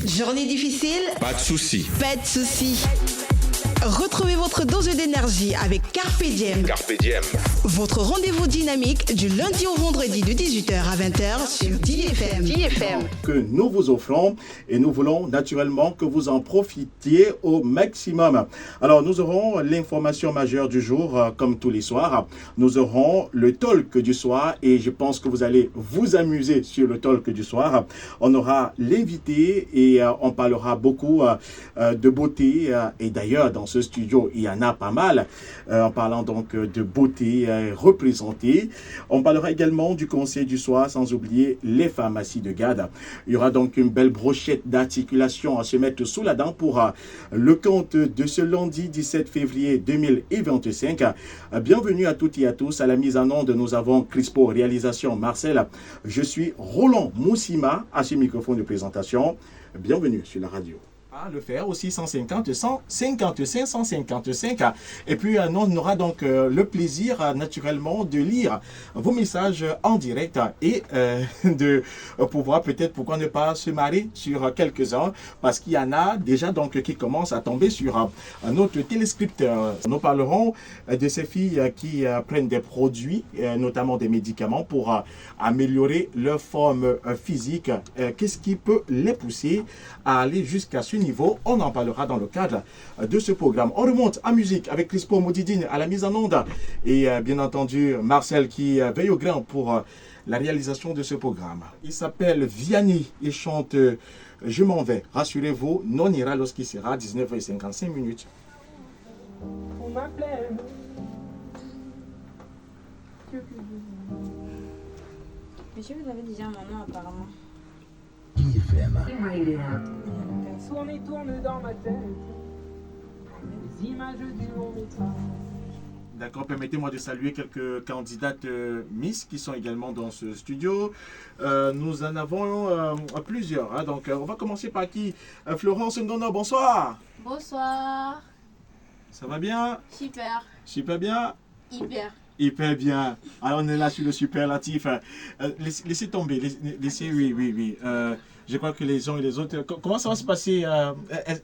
Journée difficile? Pas de soucis. Pas de soucis. Retrouvez votre dose d'énergie avec Carpe Diem. Carpe Diem. Votre rendez-vous dynamique du lundi au vendredi de 18h à 20h sur DFM. Que nous vous offrons et nous voulons naturellement que vous en profitiez au maximum. Alors nous aurons l'information majeure du jour comme tous les soirs. Nous aurons le talk du soir et je pense que vous allez vous amuser sur le talk du soir. On aura l'invité et on parlera beaucoup de beauté et d'ailleurs dans ce studio il y en a pas mal en parlant donc de beauté représentée. On parlera également du conseil du soir sans oublier les pharmacies de garde. Il y aura donc une belle brochette d'articulation à se mettre sous la dent pour le compte de ce lundi 17 février 2025. Bienvenue à toutes et à tous. À la mise en onde, nous avons Crispo, réalisation Marcel. Je suis Roland Moussima à ce microphone de présentation. Bienvenue sur la radio. Le faire aussi 150, 155, 155. Et puis, nous, on aura donc le plaisir, naturellement, de lire vos messages en direct et de pouvoir peut-être, pourquoi ne pas se marrer sur quelques-uns, parce qu'il y en a déjà donc qui commencent à tomber sur notre téléscripteur. Nous parlerons de ces filles qui prennent des produits, notamment des médicaments, pour améliorer leur forme physique. Qu'est-ce qui peut les pousser à aller jusqu'à ce niveau? On en parlera dans le cadre de ce programme. On remonte en musique avec Crispo Modidine à la mise en onde et bien entendu Marcel qui veille au grain pour la réalisation de ce programme. Il s'appelle Vianney, il chante Je m'en vais. Rassurez-vous, non ira lorsqu'il sera 19h55. On m'appelle. Monsieur, vous avez déjà un moment apparemment. Tourne dans ma tête. Les images du long métrage. D'accord, permettez-moi de saluer quelques candidates Miss qui sont également dans ce studio. Nous en avons plusieurs. Hein, donc, on va commencer par qui? Florence Ngono, bonsoir. Bonsoir. Ça va bien? Super. Super bien? Hyper. Hyper bien. Alors, on est là sur le superlatif. Laissez tomber. Laissez, oui. Je crois que les uns et les autres... Comment ça va se passer?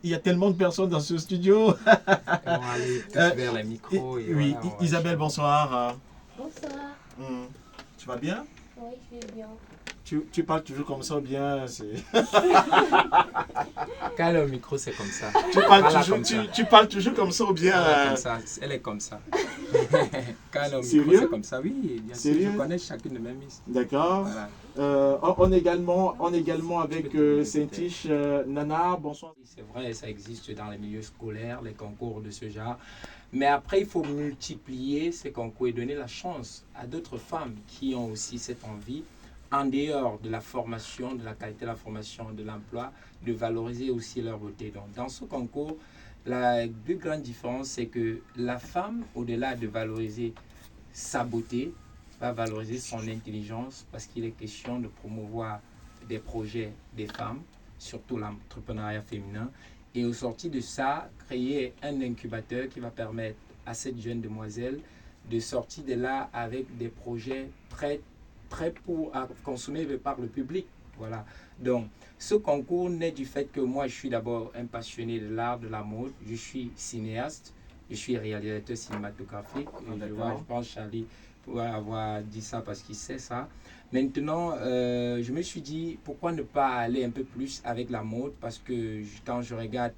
Il y a tellement de personnes dans ce studio. On va aller tous vers les micros. Oui, voilà, Isabelle, bonsoir. Bonsoir. Tu vas bien? Oui, je vais bien. Tu parles toujours comme ça ou bien? Quand le micro, c'est comme ça. Tu parles toujours comme ça ou bien? Comme ça. Elle est comme ça. Quand le micro, Sérieux? c'est comme ça. Oui, bien sûr. Je connais chacune de mes miss. D'accord. Voilà. On est également avec Saint-Tiche, Nana, bonsoir. C'est vrai, ça existe dans les milieux scolaires, les concours de ce genre. Mais après, il faut multiplier ces concours et donner la chance à d'autres femmes qui ont aussi cette envie, en dehors de la formation, de la qualité de la formation, de l'emploi, de valoriser aussi leur beauté. Donc, dans ce concours, la plus grande différence, c'est que la femme, au-delà de valoriser sa beauté, va valoriser son intelligence parce qu'il est question de promouvoir des projets des femmes, surtout l'entrepreneuriat féminin. Et au sorti de ça, créer un incubateur qui va permettre à cette jeune demoiselle de sortir de là avec des projets prêts à consommer par le public. Voilà. Donc, ce concours naît du fait que moi, je suis d'abord un passionné de l'art, de la mode. Je suis cinéaste, je suis réalisateur cinématographique. Je pense que Charlie pourrait avoir dit ça parce qu'il sait ça. Maintenant, je me suis dit, pourquoi ne pas aller un peu plus avec la mode? Parce que quand je regarde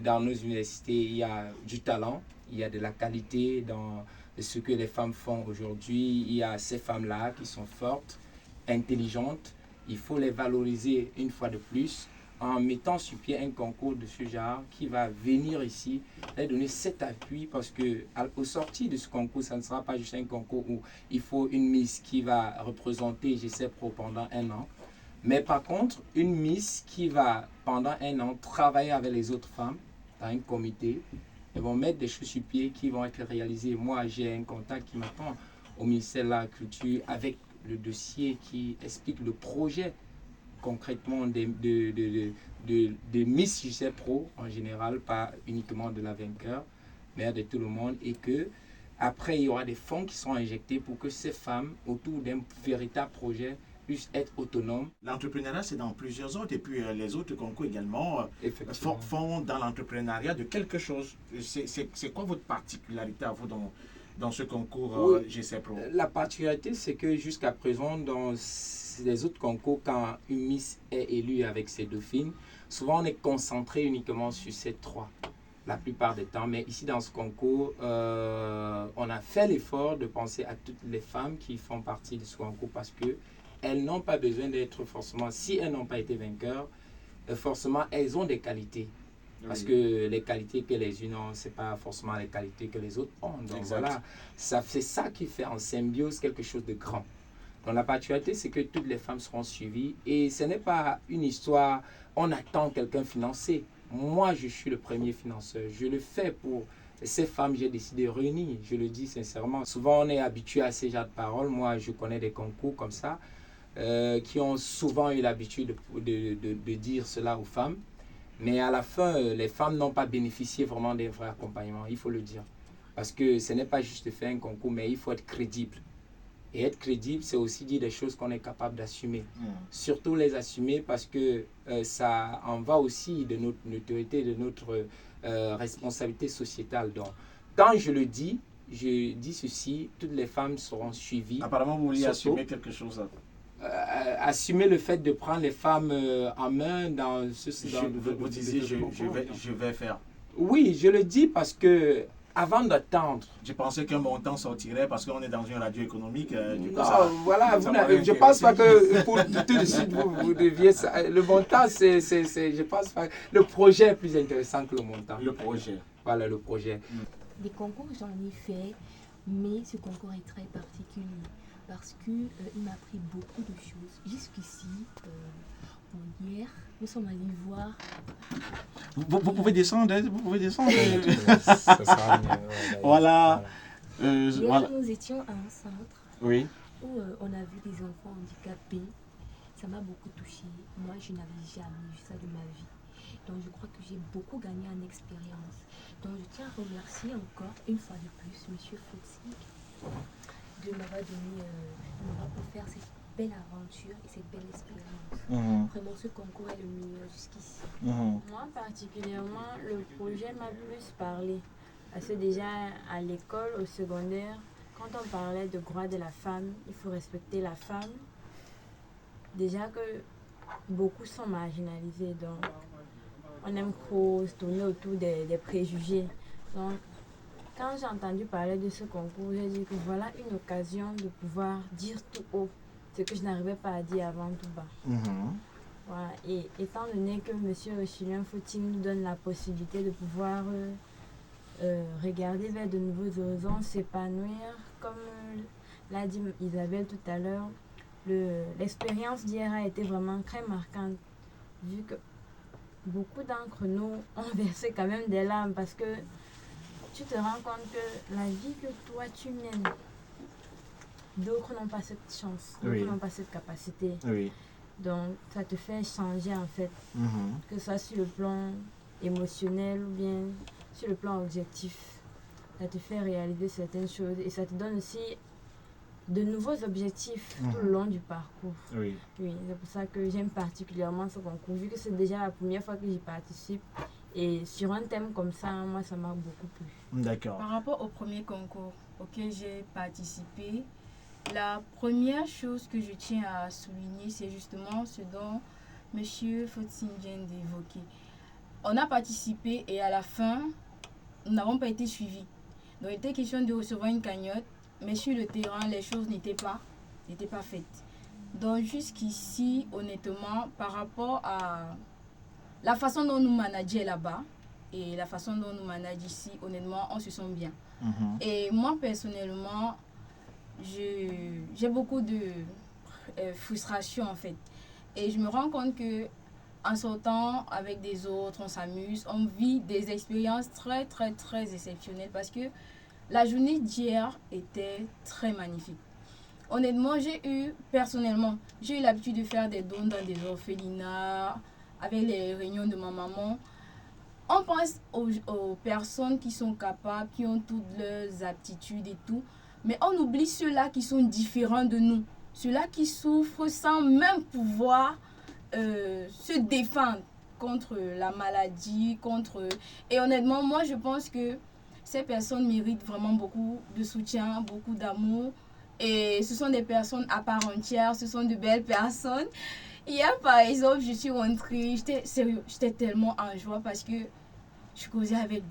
dans nos universités, il y a du talent, il y a de la qualité dans ce que les femmes font aujourd'hui. Il y a ces femmes-là qui sont fortes, intelligentes. Il faut les valoriser une fois de plus en mettant sur pied un concours de ce genre qui va venir ici et donner cet appui parce qu'au sorti de ce concours, ça ne sera pas juste un concours où il faut une Miss qui va représenter GCPRO pendant un an. Mais par contre, une Miss qui va pendant un an travailler avec les autres femmes dans un comité. Elles vont mettre des choses sur pied qui vont être réalisées. Moi, j'ai un contact qui m'attend au ministère de la Culture avec le dossier qui explique le projet concrètement de Miss GCPRO en général, pas uniquement de la vainqueur, mais de tout le monde. Et que après il y aura des fonds qui seront injectés pour que ces femmes, autour d'un véritable projet, puissent être autonomes. L'entrepreneuriat, c'est dans plusieurs autres. Et puis les autres concours également Effectivement. font dans l'entrepreneuriat de quelque chose. C'est quoi votre particularité à vous dans ce concours Oui. GC Pro? La particularité, c'est que jusqu'à présent, dans les autres concours, quand une Miss est élue avec ses dauphines, souvent on est concentré uniquement sur ces trois, la plupart du temps. Mais ici, dans ce concours, on a fait l'effort de penser à toutes les femmes qui font partie de ce concours parce qu'elles n'ont pas besoin d'être forcément, si elles n'ont pas été vainqueurs, forcément, elles ont des qualités. Parce que les qualités que les unes ont, ce n'est pas forcément les qualités que les autres ont. Donc Exact. voilà, c'est ça qui fait en symbiose quelque chose de grand. Donc la particularité, c'est que toutes les femmes seront suivies. Et ce n'est pas une histoire, on attend quelqu'un financer. Moi, je suis le premier financeur. Je le fais pour ces femmes, j'ai décidé de réunir. Je le dis sincèrement. Souvent, on est habitué à ces genres de paroles. Moi, je connais des concours comme ça qui ont souvent eu l'habitude de dire cela aux femmes. Mais à la fin, les femmes n'ont pas bénéficié vraiment d'un vrai accompagnement, il faut le dire. Parce que ce n'est pas juste de faire un concours, mais il faut être crédible. Et être crédible, c'est aussi dire des choses qu'on est capable d'assumer. Surtout les assumer parce que ça en va aussi de notre notoriété, de notre responsabilité sociétale. Donc, quand je dis ceci, toutes les femmes seront suivies. Apparemment, vous vouliez Surtout, assumer quelque chose. assumer le fait de prendre les femmes en main dans ce Vous disiez, je vais faire. Oui, je le dis parce que avant d'attendre. Je pensais qu'un montant sortirait parce qu'on est dans une radio économique. Du coup, Non, voilà, je ne pense pas que pour tout de suite vous deviez ça. Le montant, je pense pas. Le projet est plus intéressant que le montant. Le projet. Voilà, le projet. Des concours, j'en ai fait, mais ce concours est très particulier parce qu'il m'a appris beaucoup de choses. Jusqu'ici, hier, nous sommes allés voir. Vous pouvez descendre, hein, vous pouvez descendre. Ça sera mieux, Voilà. Hier, Voilà. nous étions à un centre Oui. où on a vu des enfants handicapés. Ça m'a beaucoup touchée. Moi, je n'avais jamais vu ça de ma vie. Donc, je crois que j'ai beaucoup gagné en expérience. Donc, je tiens à remercier encore une fois de plus M. Foutsing de m'avoir donné, de m'avoir offert cette belle aventure et cette belle expérience. Vraiment, ce concours est le meilleur jusqu'ici. Moi particulièrement, le projet m'a plus parlé. Parce que déjà à l'école, au secondaire, quand on parlait de droit de la femme, il faut respecter la femme. Déjà que beaucoup sont marginalisés, donc on aime trop se tourner autour des préjugés. Donc quand j'ai entendu parler de ce concours, j'ai dit que voilà une occasion de pouvoir dire tout haut ce que je n'arrivais pas à dire avant tout bas. Voilà. Et étant donné que M. Julien Fouting nous donne la possibilité de pouvoir regarder vers de nouveaux horizons, s'épanouir, comme l'a dit Isabelle tout à l'heure, l'expérience d'hier a été vraiment très marquante, vu que beaucoup d'entre nous ont versé quand même des larmes parce que tu te rends compte que la vie que toi tu mènes, d'autres n'ont pas cette chance, d'autres n'ont pas cette capacité. Oui. Donc ça te fait changer en fait, que ce soit sur le plan émotionnel ou bien sur le plan objectif. Ça te fait réaliser certaines choses et ça te donne aussi de nouveaux objectifs tout le long du parcours. Oui. Oui, c'est pour ça que j'aime particulièrement ce concours, vu que c'est déjà la première fois que j'y participe. Et sur un thème comme ça, moi, ça m'a beaucoup plu. D'accord. Par rapport au premier concours auquel j'ai participé, la première chose que je tiens à souligner, c'est justement ce dont M. Foutsing vient d'évoquer. On a participé et à la fin, nous n'avons pas été suivis. Donc, il était question de recevoir une cagnotte, mais sur le terrain, les choses n'étaient pas faites. Donc, jusqu'ici, honnêtement, par rapport à la façon dont nous manageons là-bas et la façon dont nous manageons ici, honnêtement, on se sent bien. Et moi, personnellement, j'ai beaucoup de frustration, en fait. Et je me rends compte que en sortant avec des autres, on s'amuse, on vit des expériences très, très, très exceptionnelles parce que la journée d'hier était très magnifique. Honnêtement, j'ai eu l'habitude de faire des dons dans des orphelinats, avec les réunions de ma maman. On pense aux personnes qui sont capables, qui ont toutes leurs aptitudes et tout, mais on oublie ceux-là qui sont différents de nous. ceux-là qui souffrent sans même pouvoir se défendre contre la maladie, Et honnêtement, moi, je pense que ces personnes méritent vraiment beaucoup de soutien, beaucoup d'amour. Et ce sont des personnes à part entière, ce sont de belles personnes. Hier, par exemple, je suis rentrée, j'étais tellement en joie parce que je causais avec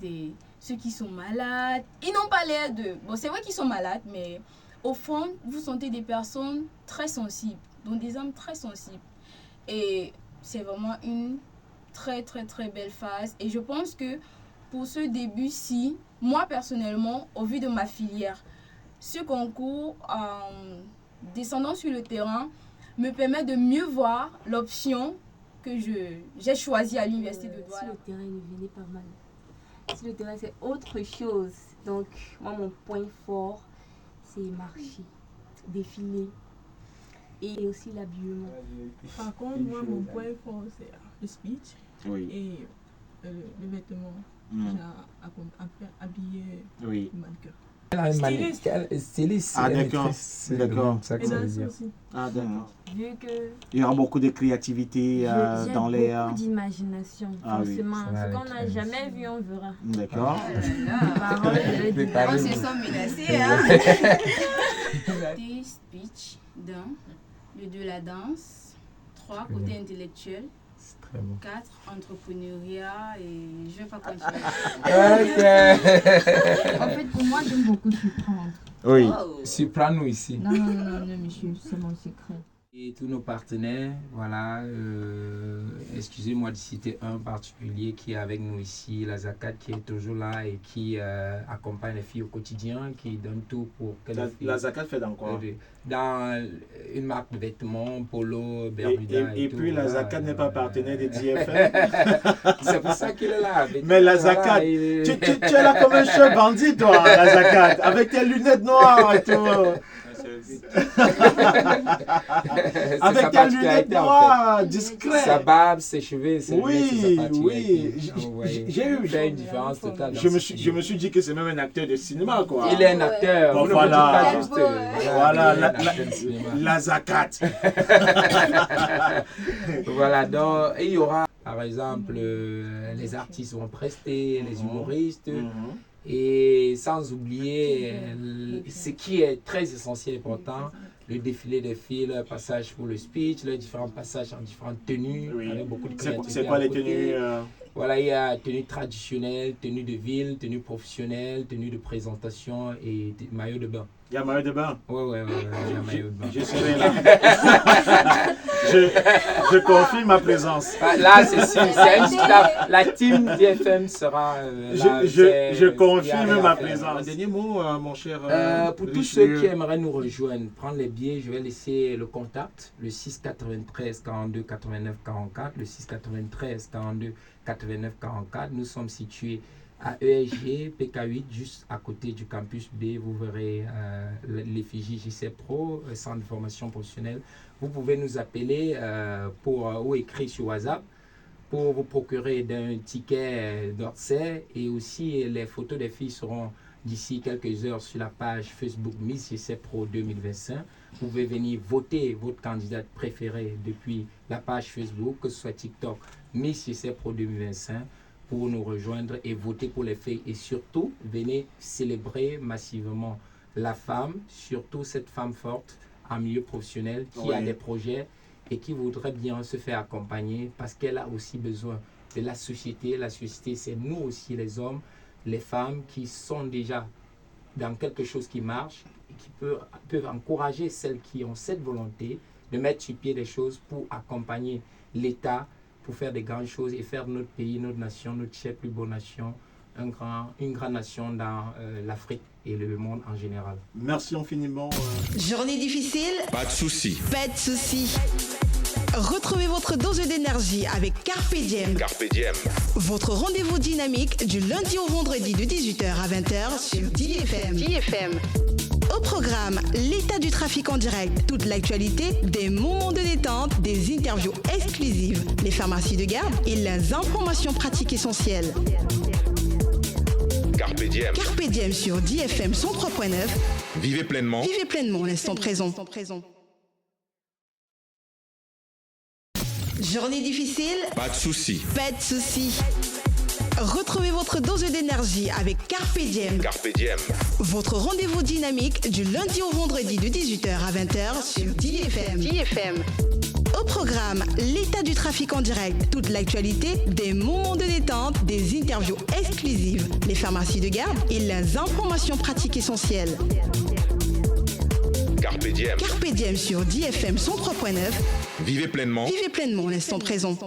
ceux qui sont malades. Ils n'ont pas l'air de... Bon, c'est vrai qu'ils sont malades, mais au fond, vous sentez des personnes très sensibles, donc des âmes très sensibles. Et c'est vraiment une très, très, très belle phase. Et je pense que pour ce début-ci, moi, personnellement, au vu de ma filière, ce concours, en descendant sur le terrain, me permet de mieux voir l'option que j'ai choisie à l'université de Douala. Si le terrain devenait pas mal. Si le terrain, c'est autre chose. Donc, moi, mon point fort, c'est marcher, défiler et aussi l'habillement. Par contre, moi, mon point fort, c'est le speech et le vêtement. Habillé mannequin. Styliste. Ah, d'accord. D'accord. Ça que Et ça veut danse dire. aussi. Ah, d'accord. Vu que Il y aura beaucoup de créativité j'ai dans les... beaucoup d'imagination, Ah oui. forcément. Ça va Ce qu'on avec n'a elle. jamais vu, on verra. D'accord. Les paroles, je le dis. On se sent menacés, hein. Côté speech, d'un, le 2, la danse, 3, côté intellectuel, C'est très bon. 4, entrepreneuriat et je vais pas continuer. Ok. En fait, pour moi, j'aime beaucoup surprendre. Oui. Surprends-nous ici. Non, monsieur, c'est mon secret. Et tous nos partenaires, voilà, excusez-moi de citer un particulier qui est avec nous ici, la Zakat, qui est toujours là et qui accompagne les filles au quotidien, qui donne tout pour que les filles... La Zakat fait dans quoi? Dans une marque de vêtements, polo, Bermuda Et tout, puis la voilà, Zakat n'est pas partenaire de DFM. C'est pour ça qu'il est là. Mais la Voilà, Zakat, il- tu es là comme un chef bandit, toi, la Zakat, avec tes lunettes noires et tout. C'est Avec sa tes lunettes particularité, en noires, fait. discrètes. Sa barbe, ses cheveux, ses Oui, lunettes, c'est sa particularité. oui. Vous voyez. J'ai eu- Il fait une différence totale. dans Je me ce suis studio. dit que c'est même un acteur de cinéma, quoi. Il est un acteur. Bon, Vous ne voilà. vous dites pas juste. Voilà, il est un acteur de cinéma. la Zakat. Voilà, donc il y aura par exemple les artistes vont prester, les humoristes, et sans oublier ce qui est très essentiel et important, le défilé des filles, le passage pour le speech, les différents passages en différentes tenues, Oui. avec beaucoup de C'est créativité. quoi à les côté. tenues Voilà, il y a tenue traditionnelle, tenue de ville, tenue professionnelle, tenue de présentation et maillot de bain. Il y a maillot de bain. Ouais, il y a maillot de bain. Je serai là. je confirme ma présence. Ah, là, c'est sûr, c'est une staff. La team DFM sera là. Je confirme ma Un présence. Dernier mot, mon cher. pour tous ceux qui aimeraient nous rejoindre, prendre les billets, je vais laisser le contact, le 693 42 89 44, le 693 42 89 44. Nous sommes situés à ESG, PK8, juste à côté du campus B. Vous verrez l'effigie JC Pro, Centre de formation professionnelle. Vous pouvez nous appeler ou écrire sur WhatsApp pour vous procurer d'un ticket d'Orsay, et aussi les photos des filles seront d'ici quelques heures sur la page Facebook Miss JC Pro 2025. Vous pouvez venir voter votre candidate préférée depuis la page Facebook, que ce soit TikTok Miss JC Pro 2025, pour nous rejoindre et voter pour les filles. Et surtout, venez célébrer massivement la femme, surtout cette femme forte en milieu professionnel qui a des projets et qui voudrait bien se faire accompagner parce qu'elle a aussi besoin de la société. La société, c'est nous aussi les hommes, les femmes qui sont déjà dans quelque chose qui marche et qui peuvent encourager celles qui ont cette volonté de mettre sur pied des choses pour accompagner l'État, pour faire des grandes choses et faire de notre pays, notre nation, notre chère plus beau nation, une grande nation dans l'Afrique et le monde en général. Merci infiniment. Journée difficile? Pas de soucis. Pas de soucis. Retrouvez votre dose d'énergie avec Carpe Diem. Carpe diem. Votre rendez-vous dynamique du lundi au vendredi de 18h à 20h sur DFM. Au programme, l'état du trafic en direct, toute l'actualité, des moments de détente, des interviews exclusives, les pharmacies de garde et les informations pratiques essentielles. Carpe diem. Carpe Diem sur DFM 103.9. Vivez pleinement. Vivez pleinement l'instant présent. Journée difficile? Pas de souci. Pas de souci. Retrouvez votre dose d'énergie avec Carpe Diem. Carpe Diem. Votre rendez-vous dynamique du lundi au vendredi de 18h à 20h sur DFM. Au programme, l'état du trafic en direct, toute l'actualité, des moments de détente, des interviews exclusives, les pharmacies de garde et les informations pratiques essentielles. Carpe Diem. Carpe Diem sur DFM 103.9. Vivez pleinement. Vivez pleinement l'instant présent.